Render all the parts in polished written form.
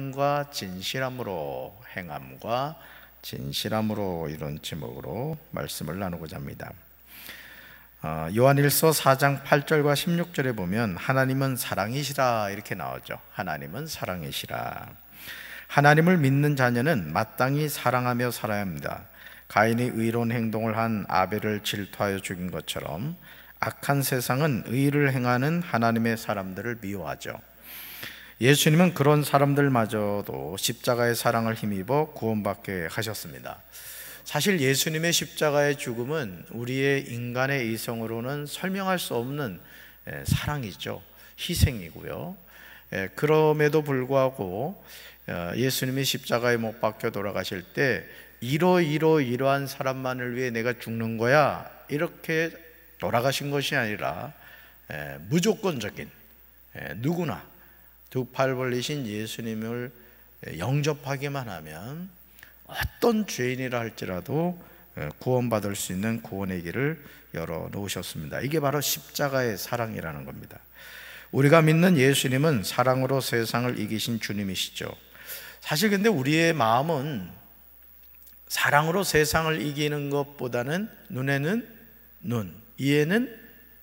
행함과 진실함으로, 행함과 진실함으로, 이런 제목으로 말씀을 나누고자 합니다. 요한일서 4장 8절과 16절에 보면 하나님은 사랑이시라 이렇게 나오죠. 하나님은 사랑이시라. 하나님을 믿는 자녀는 마땅히 사랑하며 살아야 합니다. 가인이 의로운 행동을 한 아벨을 질투하여 죽인 것처럼 악한 세상은 의를 행하는 하나님의 사람들을 미워하죠. 예수님은 그런 사람들마저도 십자가의 사랑을 힘입어 구원받게 하셨습니다. 사실 예수님의 십자가의 죽음은 우리의 인간의 이성으로는 설명할 수 없는 사랑이죠. 희생이고요. 그럼에도 불구하고 예수님이 십자가에 못 박혀 돌아가실 때 이러한 사람만을 위해 내가 죽는 거야 이렇게 돌아가신 것이 아니라 무조건적인, 누구나 두 팔 벌리신 예수님을 영접하기만 하면 어떤 죄인이라 할지라도 구원받을 수 있는 구원의 길을 열어놓으셨습니다. 이게 바로 십자가의 사랑이라는 겁니다. 우리가 믿는 예수님은 사랑으로 세상을 이기신 주님이시죠. 사실 근데 우리의 마음은 사랑으로 세상을 이기는 것보다는 눈에는 눈, 이에는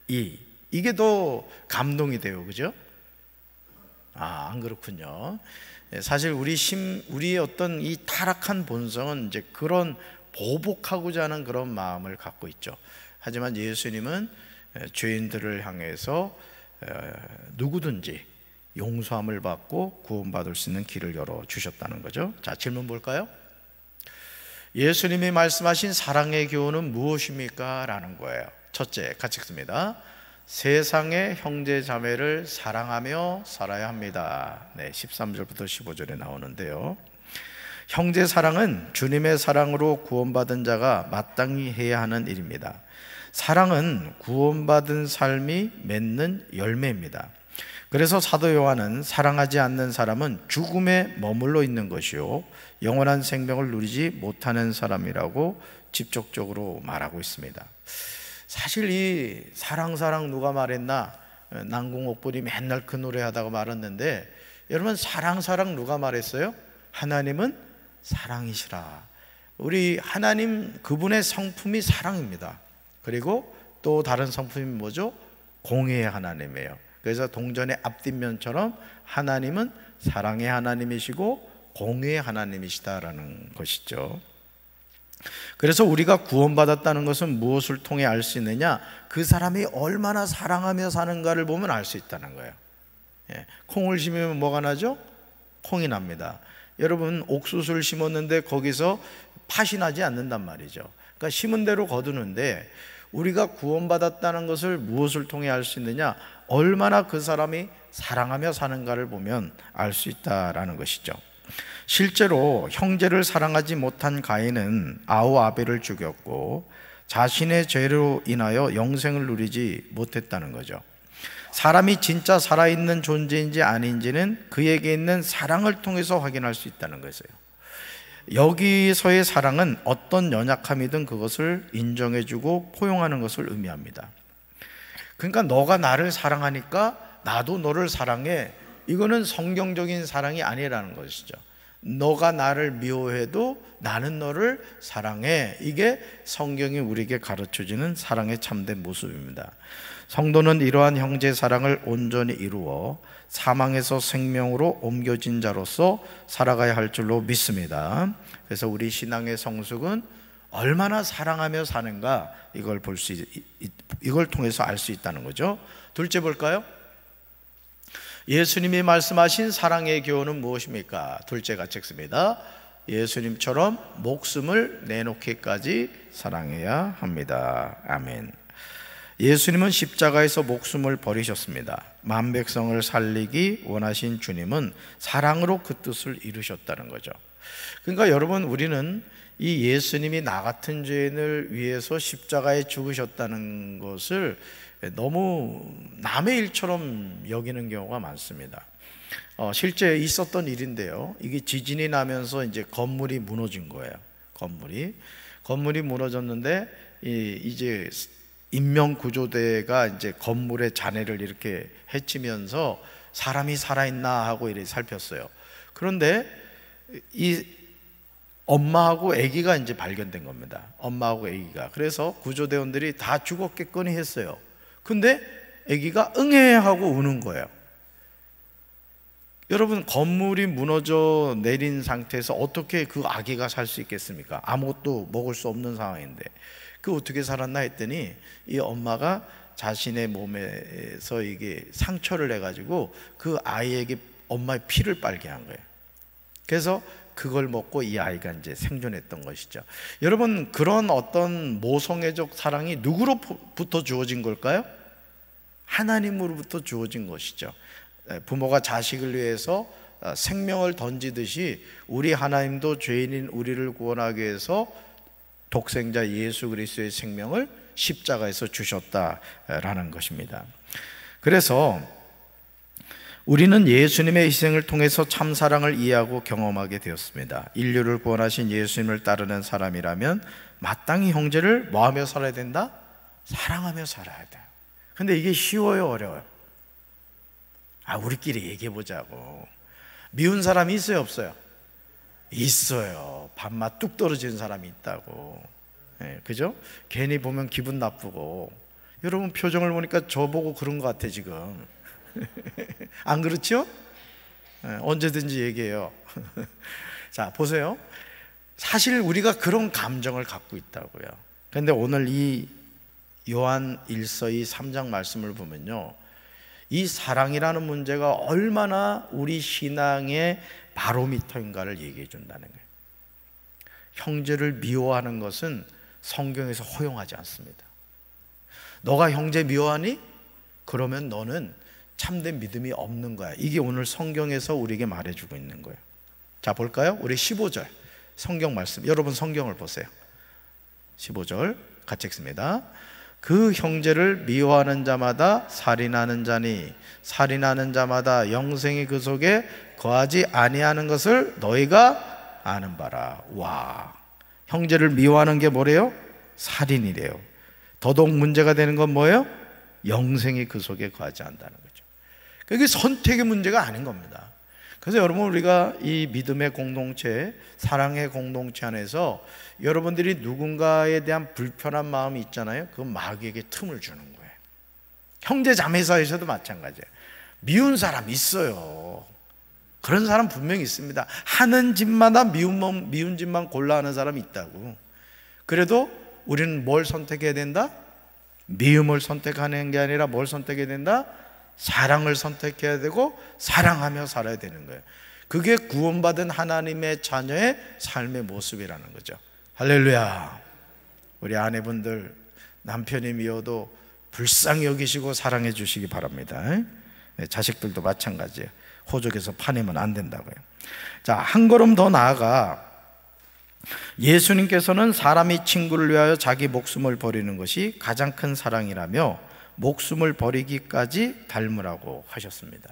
이, 이게 더 감동이 돼요. 그죠? 안 그렇군요. 사실 우리의 어떤 이 타락한 본성은 이제 그런 보복하고자 하는 그런 마음을 갖고 있죠. 하지만 예수님은 죄인들을 향해서 누구든지 용서함을 받고 구원받을 수 있는 길을 열어주셨다는 거죠. 자, 질문 볼까요? 예수님이 말씀하신 사랑의 교훈은 무엇입니까? 라는 거예요. 첫째, 같이 읽습니다. 세상의 형제 자매를 사랑하며 살아야 합니다. 13절부터 15절에 나오는데요. 형제 사랑은 주님의 사랑으로 구원받은 자가 마땅히 해야 하는 일입니다. 사랑은 구원받은 삶이 맺는 열매입니다. 그래서 사도 요한은 사랑하지 않는 사람은 죽음에 머물러 있는 것이요 영원한 생명을 누리지 못하는 사람이라고 직접적으로 말하고 있습니다. 사실 이 사랑 누가 말했나? 난공옥불이 맨날 그 노래 하다가 말았는데, 여러분 사랑 누가 말했어요? 하나님은 사랑이시라. 우리 하나님 그분의 성품이 사랑입니다. 그리고 또 다른 성품이 뭐죠? 공의의 하나님이에요. 그래서 동전의 앞뒷면처럼 하나님은 사랑의 하나님이시고 공의의 하나님이시다라는 것이죠. 그래서 우리가 구원받았다는 것은 무엇을 통해 알 수 있느냐? 그 사람이 얼마나 사랑하며 사는가를 보면 알 수 있다는 거예요. 콩을 심으면 뭐가 나죠? 콩이 납니다. 여러분 옥수수를 심었는데 거기서 팥이 나지 않는단 말이죠. 그러니까 심은 대로 거두는데, 우리가 구원받았다는 것을 무엇을 통해 알 수 있느냐? 얼마나 그 사람이 사랑하며 사는가를 보면 알 수 있다라는 것이죠. 실제로 형제를 사랑하지 못한 가인은 아우 아벨을 죽였고 자신의 죄로 인하여 영생을 누리지 못했다는 거죠. 사람이 진짜 살아있는 존재인지 아닌지는 그에게 있는 사랑을 통해서 확인할 수 있다는 것이에요. 여기서의 사랑은 어떤 연약함이든 그것을 인정해주고 포용하는 것을 의미합니다. 그러니까 너가 나를 사랑하니까 나도 너를 사랑해, 이거는 성경적인 사랑이 아니라는 것이죠. 너가 나를 미워해도 나는 너를 사랑해, 이게 성경이 우리에게 가르쳐주는 사랑의 참된 모습입니다. 성도는 이러한 형제 사랑을 온전히 이루어 사망에서 생명으로 옮겨진 자로서 살아가야 할 줄로 믿습니다. 그래서 우리 신앙의 성숙은 얼마나 사랑하며 사는가, 이걸 통해서 알 수 있다는 거죠. 둘째 볼까요? 예수님이 말씀하신 사랑의 교훈은 무엇입니까? 둘째 같이 읽습니다. 예수님처럼 목숨을 내놓기까지 사랑해야 합니다. 아멘. 예수님은 십자가에서 목숨을 버리셨습니다. 만백성을 살리기 원하신 주님은 사랑으로 그 뜻을 이루셨다는 거죠. 그러니까 여러분, 우리는 이 예수님이 나 같은 죄인을 위해서 십자가에 죽으셨다는 것을 너무 남의 일처럼 여기는 경우가 많습니다. 실제 있었던 일인데요. 이게 지진이 나면서 이제 건물이 무너진 거예요. 건물이 무너졌는데 이제 인명구조대가 이제 건물의 잔해를 이렇게 헤치면서 사람이 살아있나 하고 이렇게 살폈어요. 그런데 이 엄마하고 아기가 이제 발견된 겁니다. 엄마하고 아기가. 그래서 구조대원들이 다 죽었겠거니 했어요. 근데 아기가 응애하고 우는 거예요. 여러분, 건물이 무너져 내린 상태에서 어떻게 그 아기가 살 수 있겠습니까? 아무것도 먹을 수 없는 상황인데 그 어떻게 살았나 했더니 이 엄마가 자신의 몸에서 이게 상처를 해가지고 그 아이에게 엄마의 피를 빨게 한 거예요. 그래서 그걸 먹고 이 아이가 이제 생존했던 것이죠. 여러분, 그런 어떤 모성애적 사랑이 누구로부터 주어진 걸까요? 하나님으로부터 주어진 것이죠. 부모가 자식을 위해서 생명을 던지듯이 우리 하나님도 죄인인 우리를 구원하기 위해서 독생자 예수 그리스도의 생명을 십자가에서 주셨다라는 것입니다. 그래서 우리는 예수님의 희생을 통해서 참 사랑을 이해하고 경험하게 되었습니다. 인류를 구원하신 예수님을 따르는 사람이라면 마땅히 형제를 뭐하며 살아야 된다? 사랑하며 살아야 돼요. 근데 이게 쉬워요, 어려워요? 우리끼리 얘기해보자고. 미운 사람이 있어요, 없어요? 있어요. 밥맛 뚝 떨어지는 사람이 있다고. 그죠? 괜히 보면 기분 나쁘고. 여러분 표정을 보니까 저보고 그런 것 같아 지금. 안 그렇죠? 언제든지 얘기해요. 자, 보세요. 사실 우리가 그런 감정을 갖고 있다고요. 그런데 오늘 이 요한 1서 3장 말씀을 보면요, 이 사랑이라는 문제가 얼마나 우리 신앙의 바로미터인가를 얘기해 준다는 거예요. 형제를 미워하는 것은 성경에서 허용하지 않습니다. 너가 형제 미워하니? 그러면 너는 참된 믿음이 없는 거야. 이게 오늘 성경에서 우리에게 말해주고 있는 거예요. 자, 볼까요? 우리 15절 성경 말씀, 여러분 성경을 보세요. 15절 같이 읽습니다. 그 형제를 미워하는 자마다 살인하는 자니 살인하는 자마다 영생이 그 속에 거하지 아니하는 것을 너희가 아는 바라. 와, 형제를 미워하는 게 뭐래요? 살인이래요. 더더욱 문제가 되는 건 뭐예요? 영생이 그 속에 거하지 않는다는 거죠. 그게 선택의 문제가 아닌 겁니다. 그래서 여러분, 우리가 이 믿음의 공동체, 사랑의 공동체 안에서 여러분들이 누군가에 대한 불편한 마음이 있잖아요. 그 마귀에게 틈을 주는 거예요. 형제 자매 사이에서도 마찬가지예요. 미운 사람 있어요. 그런 사람 분명히 있습니다. 하는 짓마다 미운 짓만 골라 하는 사람이 있다고. 그래도 우리는 뭘 선택해야 된다? 미움을 선택하는 게 아니라 뭘 선택해야 된다? 사랑을 선택해야 되고 사랑하며 살아야 되는 거예요. 그게 구원받은 하나님의 자녀의 삶의 모습이라는 거죠. 할렐루야. 우리 아내분들 남편이 미워도 불쌍히 여기시고 사랑해 주시기 바랍니다. 자식들도 마찬가지예요. 호적에서 파내면 안 된다고요. 자, 한 걸음 더 나아가 예수님께서는 사람이 친구를 위하여 자기 목숨을 버리는 것이 가장 큰 사랑이라며 목숨을 버리기까지 닮으라고 하셨습니다.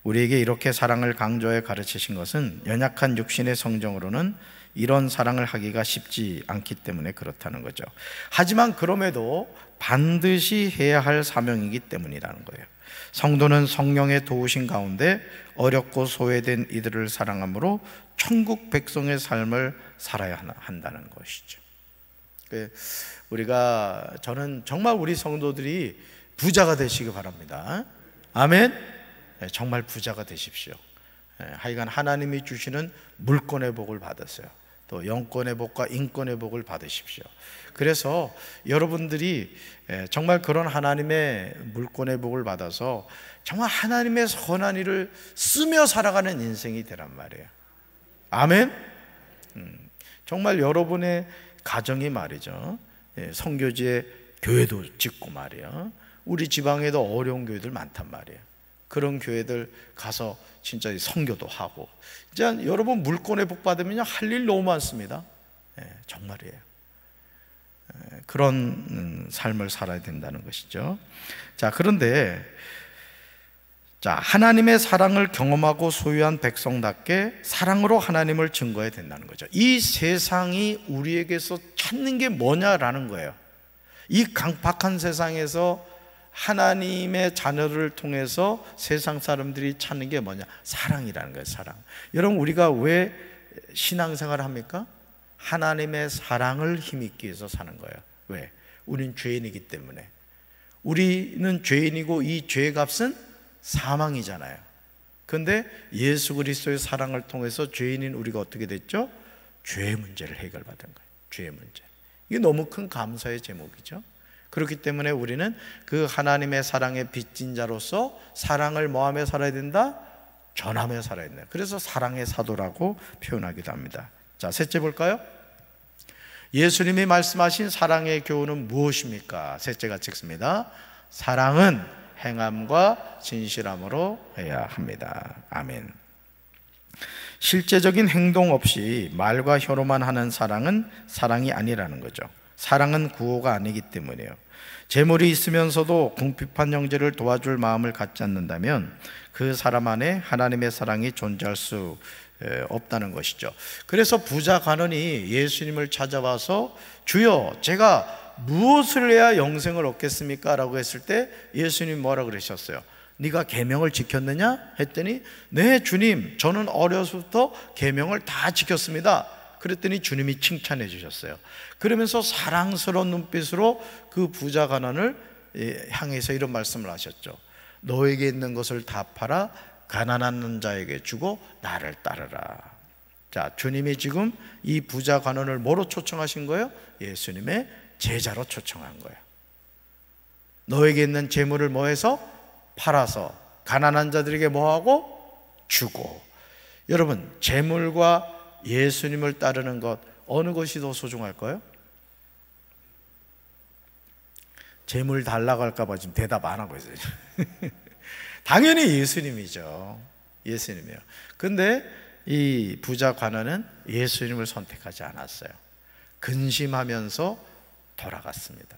우리에게 이렇게 사랑을 강조해 가르치신 것은 연약한 육신의 성정으로는 이런 사랑을 하기가 쉽지 않기 때문에 그렇다는 거죠. 하지만 그럼에도 반드시 해야 할 사명이기 때문이라는 거예요. 성도는 성령의 도우신 가운데 어렵고 소외된 이들을 사랑함으로 천국 백성의 삶을 살아야 한다는 것이죠. 저는 정말 우리 성도들이 부자가 되시기 바랍니다. 아멘. 정말 부자가 되십시오. 하여간 하나님이 주시는 물권의 복을 받으세요. 또 영권의 복과 인권의 복을 받으십시오. 그래서 여러분들이 정말 그런 하나님의 물권의 복을 받아서 정말 하나님의 선한 일을 쓰며 살아가는 인생이 되란 말이에요. 아멘. 정말 여러분의 가정이 말이죠, 선교지에 교회도 짓고 말이에요, 우리 지방에도 어려운 교회들 많단 말이에요. 그런 교회들 가서 진짜 선교도 하고, 진짜 여러분 물권의 복 받으면 할 일 너무 많습니다. 정말이에요. 그런 삶을 살아야 된다는 것이죠. 자, 그런데 하나님의 사랑을 경험하고 소유한 백성답게 사랑으로 하나님을 증거해야 된다는 거죠. 이 세상이 우리에게서 찾는 게 뭐냐라는 거예요. 이 강팍한 세상에서 하나님의 자녀를 통해서 세상 사람들이 찾는 게 뭐냐? 사랑이라는 거예요. 사랑. 여러분, 우리가 왜 신앙생활을 합니까? 하나님의 사랑을 힘입기 위해서 사는 거예요. 왜? 우린 죄인이기 때문에. 우리는 죄인이고 이 죄의 값은 사망이잖아요. 그런데 예수 그리스도의 사랑을 통해서 죄인인 우리가 어떻게 됐죠? 죄의 문제를 해결받은 거예요. 죄의 문제. 이게 너무 큰 감사의 제목이죠. 그렇기 때문에 우리는 그 하나님의 사랑에 빚진 자로서 사랑을 뭐하며 살아야 된다? 전하며 살아야 된다. 그래서 사랑의 사도라고 표현하기도 합니다. 자, 셋째 볼까요? 예수님이 말씀하신 사랑의 교훈은 무엇입니까? 셋째가 찍습니다. 사랑은 행함과 진실함으로 해야 합니다. 아멘. 실제적인 행동 없이 말과 혀로만 하는 사랑은 사랑이 아니라는 거죠. 사랑은 구호가 아니기 때문이에요. 재물이 있으면서도 궁핍한 형제를 도와줄 마음을 갖지 않는다면 그 사람 안에 하나님의 사랑이 존재할 수 없다는 것이죠. 그래서 부자 간원이 예수님을 찾아와서 주여, 제가 무엇을 해야 영생을 얻겠습니까? 라고 했을 때 예수님 뭐라고 그러셨어요? 네가 계명을 지켰느냐? 했더니 네 주님, 저는 어려서부터 계명을 다 지켰습니다. 그랬더니 주님이 칭찬해 주셨어요. 그러면서 사랑스러운 눈빛으로 그 부자 간원을 향해서 이런 말씀을 하셨죠. 너에게 있는 것을 다 팔아 가난한 자에게 주고 나를 따르라. 자, 주님이 지금 이 부자 간원을 뭐로 초청하신 거예요? 예수님의 제자로 초청한 거예요. 너에게 있는 재물을 뭐해서? 팔아서 가난한 자들에게 뭐하고? 주고. 여러분, 재물과 예수님을 따르는 것, 어느 것이 더 소중할까요? 재물 달라고 할까봐 지금 대답 안 하고 있어요. 당연히 예수님이죠. 예수님이요. 근데 이 부자 관원은 예수님을 선택하지 않았어요. 근심하면서 돌아갔습니다.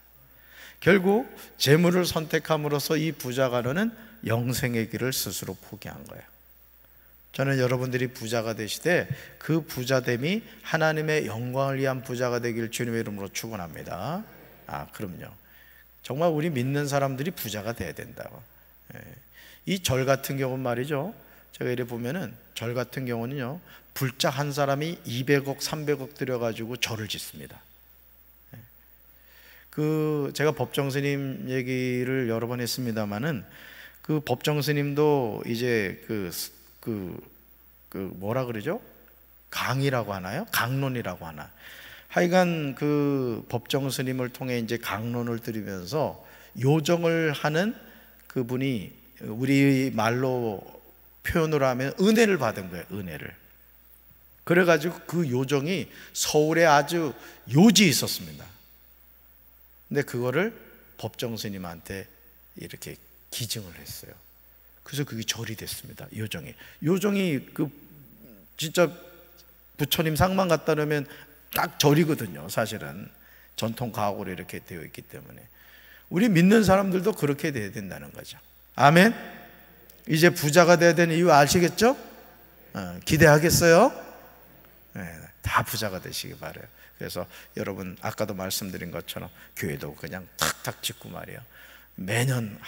결국 재물을 선택함으로써 이 부자 관원은 영생의 길을 스스로 포기한 거예요. 저는 여러분들이 부자가 되시되 그 부자됨이 하나님의 영광을 위한 부자가 되길 주님의 이름으로 축원합니다. 그럼요. 정말 우리 믿는 사람들이 부자가 돼야 된다고. 이 절 같은 경우는 말이죠, 제가 이래 보면은 절 같은 경우는요, 불자 한 사람이 200억 300억 들여가지고 절을 짓습니다. 제가 법정 스님 얘기를 여러 번 했습니다마는 그 법정 스님도 이제 뭐라 그러죠? 강의라고 하나요? 강론이라고 하나. 하여간 그 법정 스님을 통해 이제 강론을 들으면서 요정을 하는 그분이 우리 말로 표현을 하면 은혜를 받은 거예요. 은혜를. 그래가지고 그 요정이 서울에 아주 요지 있었습니다. 근데 그거를 법정 스님한테 이렇게 기증을 했어요. 그래서 그게 절이 됐습니다. 요정이 진짜 부처님 상만 갖다 놓으면 딱 절이거든요. 사실은 전통 가옥으로 이렇게 되어 있기 때문에 우리 믿는 사람들도 그렇게 돼야 된다는 거죠. 아멘. 이제 부자가 돼야 되는 이유 아시겠죠? 기대하겠어요? 네, 다 부자가 되시기 바라요. 그래서 여러분, 아까도 말씀드린 것처럼 교회도 그냥 탁탁 짓고 말이에요. 매년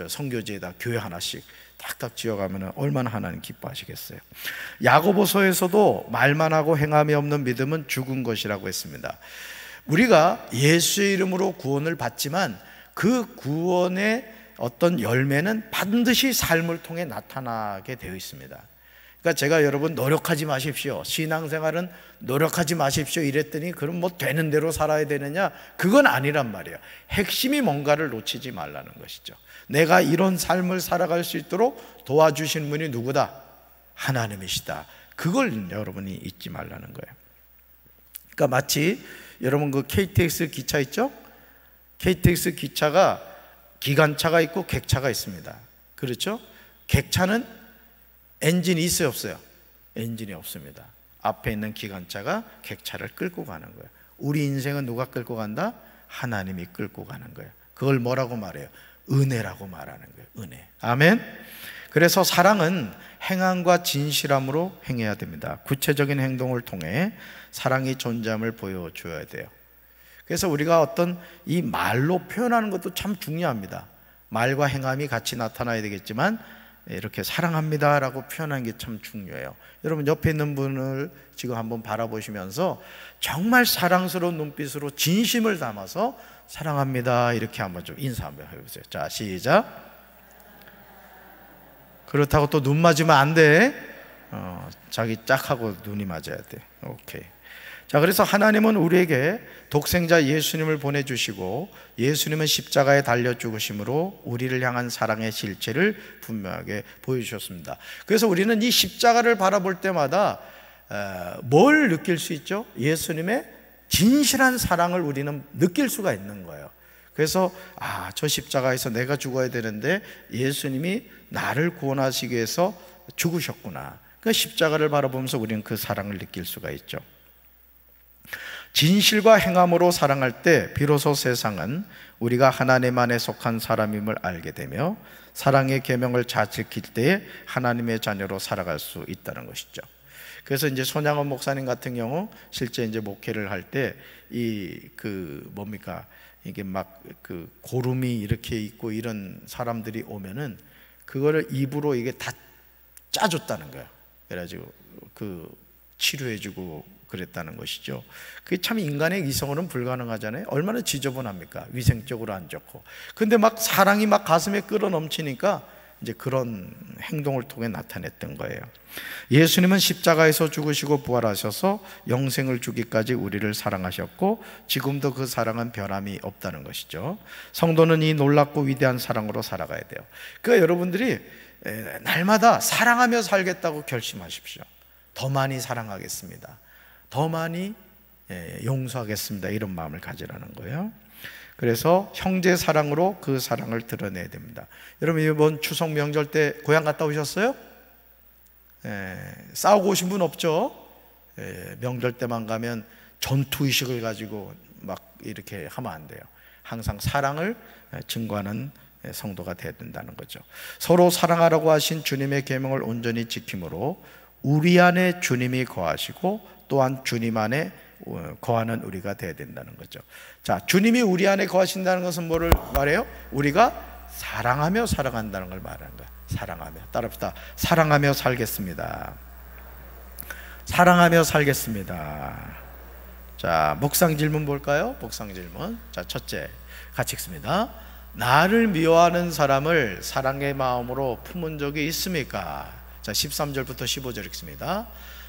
선교지에다 교회 하나씩 탁탁 지어가면 얼마나 하나님 기뻐하시겠어요. 야고보서에서도 말만 하고 행함이 없는 믿음은 죽은 것이라고 했습니다. 우리가 예수의 이름으로 구원을 받지만 그 구원의 어떤 열매는 반드시 삶을 통해 나타나게 되어 있습니다. 그러니까 제가 여러분 노력하지 마십시오, 신앙생활은 노력하지 마십시오 이랬더니 그럼 뭐 되는 대로 살아야 되느냐? 그건 아니란 말이에요. 핵심이 뭔가를 놓치지 말라는 것이죠. 내가 이런 삶을 살아갈 수 있도록 도와주신 분이 누구다? 하나님이시다. 그걸 여러분이 잊지 말라는 거예요. 그러니까 마치 여러분 그 KTX 기차 있죠? KTX 기차가 기관차가 있고 객차가 있습니다. 그렇죠? 객차는 엔진이 있어요, 없어요? 엔진이 없습니다. 앞에 있는 기관차가 객차를 끌고 가는 거예요. 우리 인생은 누가 끌고 간다? 하나님이 끌고 가는 거예요. 그걸 뭐라고 말해요? 은혜라고 말하는 거예요. 은혜. 아멘. 그래서 사랑은 행함과 진실함으로 행해야 됩니다. 구체적인 행동을 통해 사랑이 존재함을 보여줘야 돼요. 그래서 우리가 어떤 이 말로 표현하는 것도 참 중요합니다. 말과 행함이 같이 나타나야 되겠지만 이렇게 사랑합니다라고 표현하는 게 참 중요해요. 여러분 옆에 있는 분을 지금 한번 바라보시면서 정말 사랑스러운 눈빛으로 진심을 담아서 사랑합니다 이렇게 한번 좀 인사 한번 해보세요. 자, 시작. 그렇다고 또 눈 맞으면 안 돼. 자기 짝 하고 눈이 맞아야 돼. 오케이. 자, 그래서 하나님은 우리에게 독생자 예수님을 보내주시고 예수님은 십자가에 달려 죽으심으로 우리를 향한 사랑의 실체를 분명하게 보여주셨습니다. 그래서 우리는 이 십자가를 바라볼 때마다 뭘 느낄 수 있죠? 예수님의 진실한 사랑을 우리는 느낄 수가 있는 거예요. 그래서 저 십자가에서 내가 죽어야 되는데 예수님이 나를 구원하시기 위해서 죽으셨구나. 그 십자가를 바라보면서 우리는 그 사랑을 느낄 수가 있죠. 진실과 행함으로 사랑할 때 비로소 세상은 우리가 하나님 안에 속한 사람임을 알게 되며 사랑의 계명을 잘 지킬 때에 하나님의 자녀로 살아갈 수 있다는 것이죠. 그래서 이제 손양원 목사님 같은 경우 실제 이제 목회를 할 때 이게 막 고름이 이렇게 있고 이런 사람들이 오면은 그거를 입으로 이게 다 짜줬다는 거예요. 그래가지고 치료해주고 그랬다는 것이죠. 그게 참 인간의 이성으로는 불가능하잖아요. 얼마나 지저분합니까? 위생적으로 안 좋고. 근데 막 사랑이 막 가슴에 끌어 넘치니까 이제 그런 행동을 통해 나타냈던 거예요. 예수님은 십자가에서 죽으시고 부활하셔서 영생을 주기까지 우리를 사랑하셨고 지금도 그 사랑은 변함이 없다는 것이죠. 성도는 이 놀랍고 위대한 사랑으로 살아가야 돼요. 그러니까 여러분들이 날마다 사랑하며 살겠다고 결심하십시오. 더 많이 사랑하겠습니다. 더 많이 용서하겠습니다. 이런 마음을 가지라는 거예요. 그래서 형제 사랑으로 그 사랑을 드러내야 됩니다. 여러분 이번 추석 명절 때 고향 갔다 오셨어요? 싸우고 오신 분 없죠? 명절 때만 가면 전투의식을 가지고 막 이렇게 하면 안 돼요. 항상 사랑을 증거하는 성도가 되어야 된다는 거죠. 서로 사랑하라고 하신 주님의 계명을 온전히 지킴으로 우리 안에 주님이 거하시고 또한 주님 안에 거하는 우리가 되어야 된다는 거죠. 자, 주님이 우리 안에 거하신다는 것은 뭐를 말해요? 우리가 사랑하며 살아간다는 걸 말하는 거야. 사랑하며, 따라합시다. 사랑하며 살겠습니다. 사랑하며 살겠습니다. 자, 묵상 질문 볼까요? 묵상 질문. 자, 첫째, 같이 읽습니다. 나를 미워하는 사람을 사랑의 마음으로 품은 적이 있습니까? 자, 13절부터 15절 읽습니다.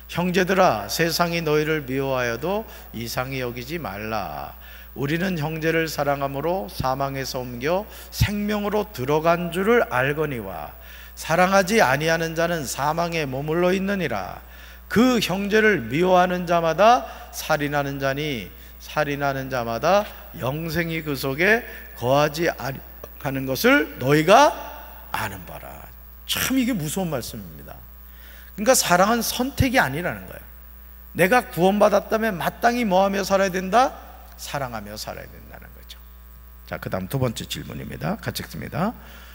형제들아, 세상이 너희를 미워하여도 이상히 여기지 말라. 우리는 형제를 사랑함으로 사망에서 옮겨 생명으로 들어간 줄을 알거니와 사랑하지 아니하는 자는 사망에 머물러 있느니라. 그 형제를 미워하는 자마다 살인하는 자니 살인하는 자마다 영생이 그 속에 거하지 아니하는 것을 너희가 아는 바라. 참 이게 무서운 말씀입니다. 그러니까 사랑은 선택이 아니라는 거예요. 내가 구원받았다면 마땅히 뭐하며 살아야 된다? 사랑하며 살아야 된다는 거죠. 자, 그 다음 두 번째 질문입니다. 같이 읽습니다.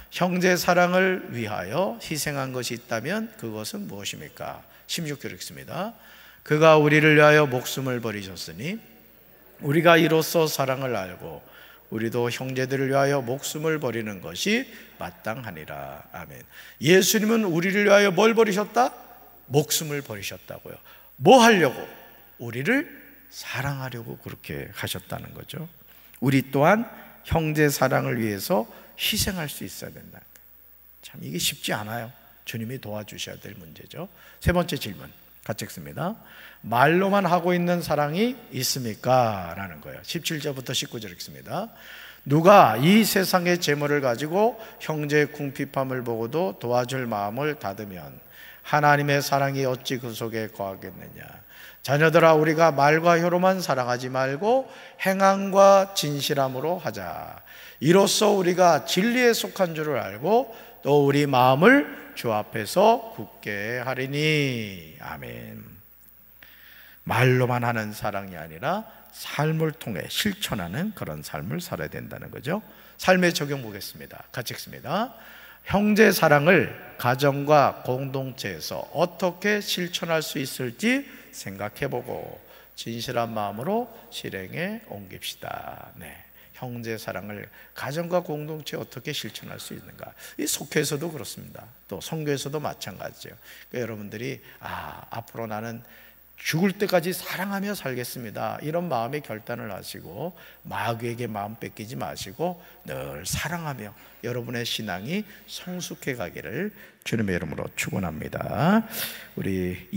형제 사랑을 위하여 희생한 것이 있다면 그것은 무엇입니까? 16절 읽습니다. 그가 우리를 위하여 목숨을 버리셨으니 우리가 이로써 사랑을 알고 우리도 형제들을 위하여 목숨을 버리는 것이 마땅하니라. 아멘. 예수님은 우리를 위하여 뭘 버리셨다? 목숨을 버리셨다고요. 뭐 하려고? 우리를 사랑하려고 그렇게 하셨다는 거죠. 우리 또한 형제 사랑을 위해서 희생할 수 있어야 된다. 참 이게 쉽지 않아요. 주님이 도와주셔야 될 문제죠. 세 번째 질문 같이 읽습니다. 말로만 하고 있는 사랑이 있습니까? 라는 거예요. 17절부터 19절 읽습니다. 누가 이 세상의 재물을 가지고 형제의 궁핍함을 보고도 도와줄 마음을 닫으면 하나님의 사랑이 어찌 그 속에 거하겠느냐. 자녀들아, 우리가 말과 혀로만 사랑하지 말고 행함과 진실함으로 하자. 이로써 우리가 진리에 속한 줄을 알고 또 우리 마음을 주 앞에서 굳게 하리니. 아멘. 말로만 하는 사랑이 아니라 삶을 통해 실천하는 그런 삶을 살아야 된다는 거죠. 삶의 적용 보겠습니다. 같이 읽습니다. 형제 사랑을 가정과 공동체에서 어떻게 실천할 수 있을지 생각해보고 진실한 마음으로 실행에 옮깁시다. 네. 형제 사랑을 가정과 공동체에 어떻게 실천할 수 있는가. 이 속회에서도 그렇습니다. 또 선교에서도 마찬가지죠. 그러니까 여러분들이 앞으로 나는 죽을 때까지 사랑하며 살겠습니다, 이런 마음의 결단을 하시고 마귀에게 마음 뺏기지 마시고 늘 사랑하며 여러분의 신앙이 성숙해 가기를 주님의 이름으로 축원합니다. 우리